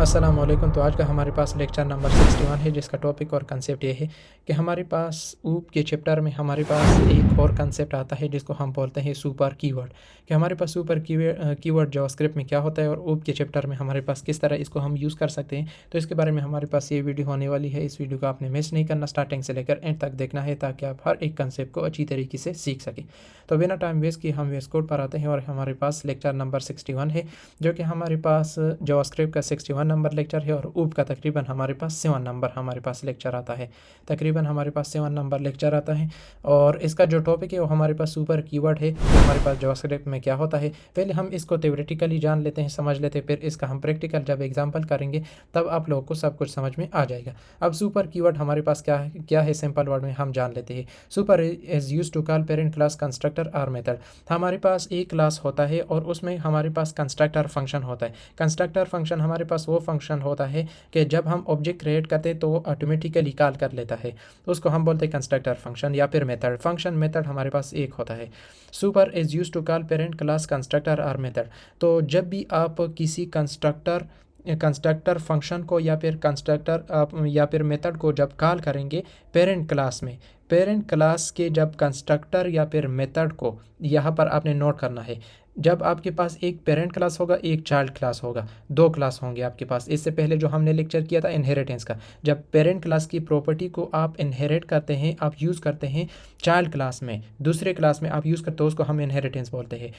अस्सलाम वालेकुम। तो आज का हमारे पास लेक्चर नंबर 61 है, जिसका टॉपिक और कंसेप्ट ये है कि हमारे पास ऊप के चैप्टर में हमारे पास एक और कंसेप्ट आता है जिसको हम बोलते हैं सुपर कीवर्ड। कि हमारे पास सुपर कीवर्ड जावास्क्रिप्ट में क्या होता है और ऊप के चैप्टर में हमारे पास किस तरह इसको हम यूज़ कर सकते हैं। तो इसके बारे में हमारे पास ये वीडियो होने वाली है। इस वीडियो को आपने मिस नहीं करना, स्टार्टिंग से लेकर एंड तक देखना है ताकि आप हर एक कंसेप्ट को अच्छी तरीके से सीख सकें। तो बिना टाइम वेस्ट किए हम वेस्ट कोड पर आते हैं और हमारे पास लेक्चर नंबर 61 है, जो कि हमारे पास जावास्क्रिप्ट का 61 नंबर लेक्चर है और ऊप का तकरीबन हमारे पास 7 नंबर हमारे पास लेक्चर आता है। तकरीबन हमारे पास 7 नंबर लेक्चर आता है और इसका जो टॉपिक है वो हमारे पास सुपर कीवर्ड है। हमारे पास जावास्क्रिप्ट में क्या होता है, पहले हम इसको थ्योरेटिकली जान लेते हैं, समझ लेते हैं, फिर इसका हम प्रैक्टिकल जब एग्जाम्पल करेंगे तब आप लोगों को सब कुछ समझ में आ जाएगा। अब सुपर कीवर्ड हमारे पास क्या है सिंपल वर्ड में हम जान लेते हैं। Super is use to call parent class constructor और मेथड। हमारे पास एक क्लास होता है और उसमें हमारे पास कंस्ट्रक्टर फंक्शन होता है। कंस्ट्रक्टर फंक्शन हमारे पास वो फंक्शन होता है कि जब हम ऑब्जेक्ट क्रिएट करते हैं तो वो ऑटोमेटिकली कॉल कर लेता है, तो उसको हम बोलते हैं कंस्ट्रक्टर फंक्शन या फिर मेथड फंक्शन। मेथड हमारे पास एक होता है। Super is use to call parent class constructor और मेथड। तो जब भी आप किसी कंस्ट्रक्टर फंक्शन को या फिर कंस्ट्रक्टर या फिर मेथड को जब कॉल करेंगे पेरेंट क्लास में, पेरेंट क्लास के जब कंस्ट्रक्टर या फिर मेथड को यहाँ पर आपने नोट करना है। जब आपके पास एक पेरेंट क्लास होगा, एक चाइल्ड क्लास होगा, दो क्लास होंगे आपके पास। इससे पहले जो हमने लेक्चर किया था इनहेरिटेंस का, जब पेरेंट क्लास की प्रॉपर्टी को आप इनहेरिट करते हैं, आप यूज़ करते हैं चाइल्ड क्लास में, दूसरे क्लास में आप यूज़ करते हो, उसको हम इनहेरिटेंस बोलते हैं।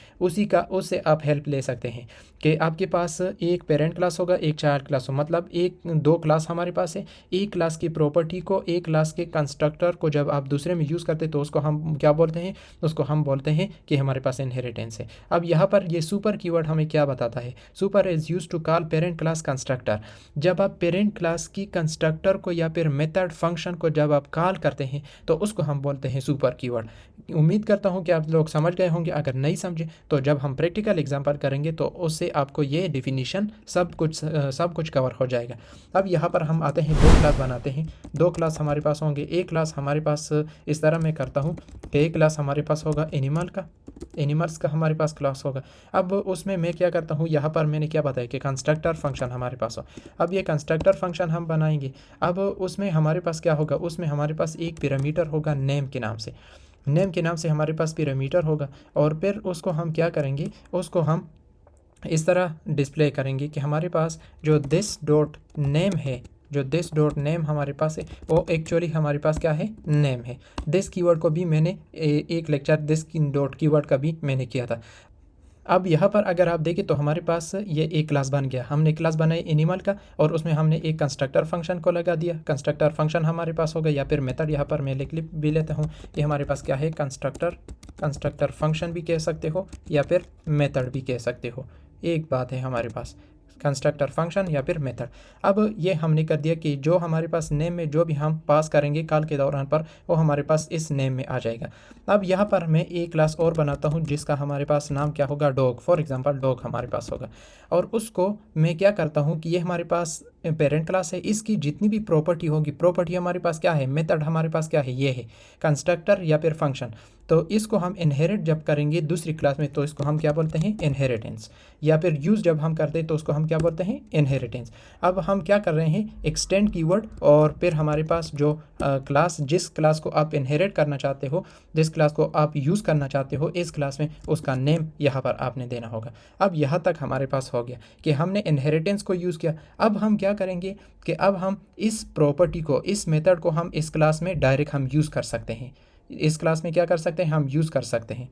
उससे आप हेल्प ले सकते हैं कि आपके पास एक पेरेंट क्लास होगा, एक चाइल्ड क्लास हो, मतलब दो क्लास हमारे पास है। एक क्लास की प्रॉपर्टी को, एक क्लास के कंस्ट्रक्टर को जब आप दूसरे में यूज़ करते तो उसको हम क्या बोलते हैं, उसको हम बोलते हैं कि हमारे पास इनहेरिटेंस है। अब यहाँ पर ये सुपर कीवर्ड हमें क्या बताता है, super is use to call parent class constructor. जब आप पेरेंट क्लास की कंस्ट्रक्टर को या फिर मेथड फंक्शन को जब आप कॉल करते हैं तो उसको हम बोलते हैं सुपर कीवर्ड। उम्मीद करता हूँ कि आप लोग समझ गए होंगे। अगर नहीं समझे तो जब हम प्रैक्टिकल एग्जाम्पल करेंगे तो उससे आपको ये डेफिनीशन सब कुछ कवर हो जाएगा। अब यहाँ पर हम आते हैं, दो क्लास बनाते हैं। दो क्लास हमारे पास होंगे। एक क्लास हमारे पास इस तरह मैं करता हूँ कि एक क्लास हमारे पास होगा एनिमल्स का हमारे पास क्लास होगा। अब उसमें मैं क्या करता हूँ, यहाँ पर मैंने क्या बताया कि कंस्ट्रक्टर फंक्शन हमारे पास हो। अब ये कंस्ट्रक्टर फंक्शन हम बनाएंगे। अब उसमें हमारे पास क्या होगा, उसमें हमारे पास एक पैरामीटर होगा नेम के नाम से। नेम के नाम से हमारे पास पैरामीटर होगा और फिर उसको हम क्या करेंगे, उसको हम इस तरह डिस्प्ले करेंगे कि हमारे पास जो दिस डॉट नेम है, जो दिस डॉट नेम हमारे पास है वो एक्चुअली हमारे पास क्या है, नेम है। दिस कीवर्ड को भी मैंने एक लेक्चर दिस डॉट कीवर्ड का भी मैंने किया था। अब यहाँ पर अगर आप देखें तो हमारे पास ये एक क्लास बन गया। हमने क्लास बनाई एनिमल का और उसमें हमने एक कंस्ट्रक्टर फंक्शन को लगा दिया। कंस्ट्रक्टर फंक्शन हमारे पास हो गया या फिर मेथड, यहाँ पर मैं लिख भी लेता हूँ कि हमारे पास क्या है, कंस्ट्रक्टर फंक्शन भी कह सकते हो या फिर मेथड भी कह सकते हो, एक बात है हमारे पास, कंस्ट्रक्टर फंक्शन या फिर मेथड। अब ये हमने कर दिया कि जो हमारे पास नेम में जो भी हम पास करेंगे कॉल के दौरान पर वो हमारे पास इस नेम में आ जाएगा। अब यहाँ पर मैं एक क्लास और बनाता हूँ जिसका हमारे पास नाम क्या होगा, डॉग। फॉर एग्जांपल डॉग हमारे पास होगा और उसको मैं क्या करता हूँ कि ये हमारे पास पेरेंट क्लास है, इसकी जितनी भी प्रॉपर्टी होगी, प्रॉपर्टी हमारे पास क्या है, मेथड हमारे पास क्या है, ये है कंस्ट्रक्टर या फिर फंक्शन। तो इसको हम इनहेरिट जब करेंगे दूसरी क्लास में तो इसको हम क्या बोलते हैं, इनहेरिटेंस। या फिर यूज़ जब हम करते हैं तो उसको हम क्या बोलते हैं, इनहेरिटेंस। अब हम क्या कर रहे हैं, एक्सटेंड कीवर्ड और फिर हमारे पास जो क्लास, जिस क्लास को आप इनहेरिट करना चाहते हो, जिस क्लास को आप यूज़ करना चाहते हो इस क्लास में, उसका नेम यहाँ पर आपने देना होगा। अब यहाँ तक हमारे पास हो गया कि हमने इनहेरिटेंस को यूज़ किया। अब हम क्या करेंगे कि अब हम इस प्रॉपर्टी को, इस मेथड को हम इस क्लास में डायरेक्ट हम यूज़ कर सकते हैं। इस क्लास में क्या कर सकते हैं, हम यूज़ कर सकते हैं।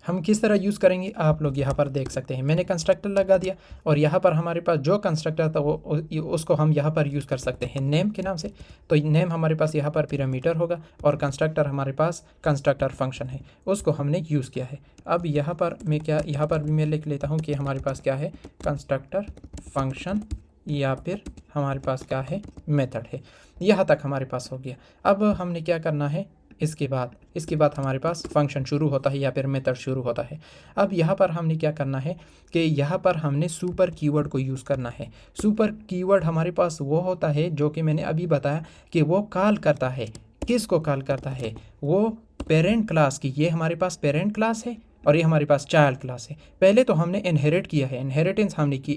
हम किस तरह यूज़ करेंगे आप लोग यहाँ पर देख सकते हैं। मैंने कंस्ट्रक्टर लगा दिया और यहाँ पर हमारे पास जो कंस्ट्रक्टर था वो उसको हम यहाँ पर यूज़ कर सकते हैं नेम के नाम से। तो नेम हमारे पास यहाँ पर पैरामीटर होगा और कंस्ट्रक्टर हमारे पास कंस्ट्रक्टर फंक्शन है, उसको हमने यूज़ किया है। अब यहाँ पर मैं क्या, यहाँ पर भी मैं लिख लेता हूँ कि हमारे पास क्या है, कंस्ट्रक्टर फंक्शन या फिर हमारे पास क्या है, मेथड है। यहाँ तक हमारे पास हो गया। अब हमने क्या करना है, इसके बाद हमारे पास फंक्शन शुरू होता है या फिर मेथड शुरू होता है। अब यहाँ पर हमने क्या करना है कि यहाँ पर हमने सुपर कीवर्ड को यूज़ करना है। सुपर कीवर्ड हमारे पास वो होता है जो कि मैंने अभी बताया कि वो कॉल करता है, किसको कॉल करता है, वो पेरेंट क्लास की। ये हमारे पास पेरेंट क्लास है और ये हमारे पास चाइल्ड क्लास है। पहले तो हमने इनहेरिट किया है, इनहेरिटेंस हमने की,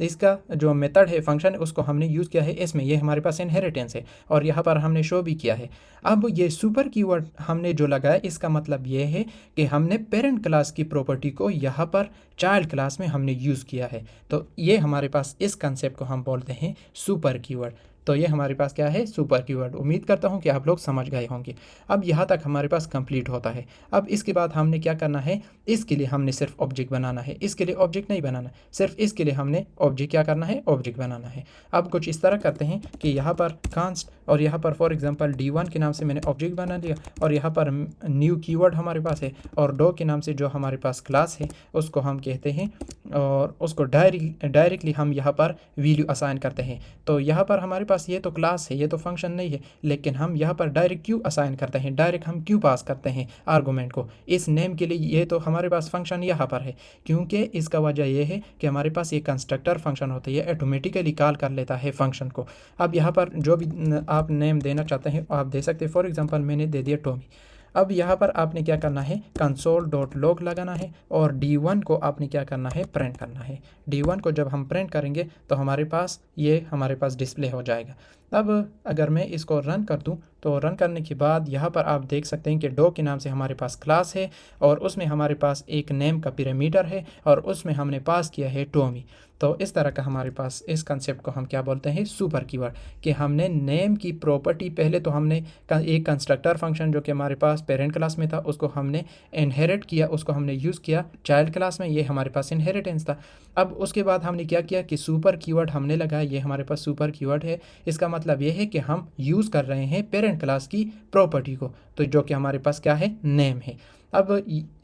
इसका जो मेथड है, फंक्शन है, उसको हमने यूज़ किया है इसमें, ये हमारे पास इनहेरिटेंस है और यहाँ पर हमने शो भी किया है। अब ये सुपर कीवर्ड हमने जो लगाया, इसका मतलब ये है कि हमने पेरेंट क्लास की प्रॉपर्टी को यहाँ पर चाइल्ड क्लास में हमने यूज़ किया है। तो ये हमारे पास इस कंसेप्ट को हम बोलते हैं सुपर कीवर्ड। तो ये हमारे पास क्या है, सुपर कीवर्ड। उम्मीद करता हूँ कि आप लोग समझ गए होंगे। अब यहाँ तक हमारे पास कंप्लीट होता है। अब इसके बाद हमने क्या करना है, इसके लिए हमने सिर्फ ऑब्जेक्ट बनाना है, इसके लिए ऑब्जेक्ट नहीं बनाना, सिर्फ इसके लिए हमने ऑब्जेक्ट क्या करना है, ऑब्जेक्ट बनाना है। अब कुछ इस तरह करते हैं कि यहाँ पर कांस्ट और यहाँ पर फॉर एग्जांपल D1 के नाम से मैंने ऑब्जेक्ट बना लिया और यहाँ पर न्यू कीवर्ड हमारे पास है और डॉ के नाम से जो हमारे पास क्लास है उसको हम कहते हैं और उसको डायरेक्टली हम यहाँ पर वैल्यू असाइन करते हैं। तो यहाँ पर हमारे पास ये तो क्लास है, ये तो फंक्शन नहीं है, लेकिन हम यहाँ पर डायरेक्ट क्यों असाइन करते हैं, डायरेक्ट हम क्यों पास करते हैं आर्गूमेंट को इस नेम के लिए। ये तो हमारे पास फंक्शन यहाँ पर है, क्योंकि इसका वजह यह है कि हमारे पास ये कंस्ट्रक्टर फंक्शन होता है, ये ऑटोमेटिकली कॉल कर लेता है फंक्शन को। अब यहाँ पर जो भी आप नेम देना चाहते हैं आप दे सकते हैं। फॉर एग्जांपल मैंने दे दिया टॉमी। अब यहाँ पर आपने क्या करना है, console.log लगाना है और D1 को आपने क्या करना है, प्रिंट करना है। D1 को जब हम प्रिंट करेंगे तो हमारे पास ये हमारे पास डिस्प्ले हो जाएगा। अब अगर मैं इसको रन कर दूं तो रन करने के बाद यहाँ पर आप देख सकते हैं कि डॉ के नाम से हमारे पास क्लास है और उसमें हमारे पास एक नेम का पैरामीटर है और उसमें हमने पास किया है टॉमी। तो इस तरह का हमारे पास इस कंसेप्ट को हम क्या बोलते हैं, सुपर कीवर्ड। कि हमने नेम की प्रॉपर्टी, पहले तो हमने एक कंस्ट्रक्टर फंक्शन जो कि हमारे पास पेरेंट क्लास में था उसको हमने इनहेरिट किया, उसको हमने यूज़ किया चाइल्ड क्लास में, ये हमारे पास इनहेरिटेंस था। अब उसके बाद हमने क्या किया कि सुपर कीवर्ड हमने लगाया, ये हमारे पास सुपर कीवर्ड है। इसका मतलब ये है कि हम यूज़ कर रहे हैं पेरेंट क्लास की प्रॉपर्टी को, तो जो कि हमारे पास क्या है, नेम है। अब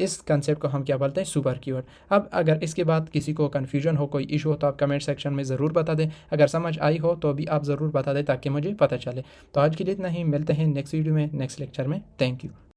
इस कंसेप्ट को हम क्या बोलते हैं, सुपर कीवर्ड। अब अगर इसके बाद किसी को कन्फ्यूजन हो, कोई इशू हो तो आप कमेंट सेक्शन में ज़रूर बता दें। अगर समझ आई हो तो भी आप ज़रूर बता दें ताकि मुझे पता चले। तो आज के लिए इतना ही, मिलते हैं नेक्स्ट वीडियो में, नेक्स्ट लेक्चर में। Thank you.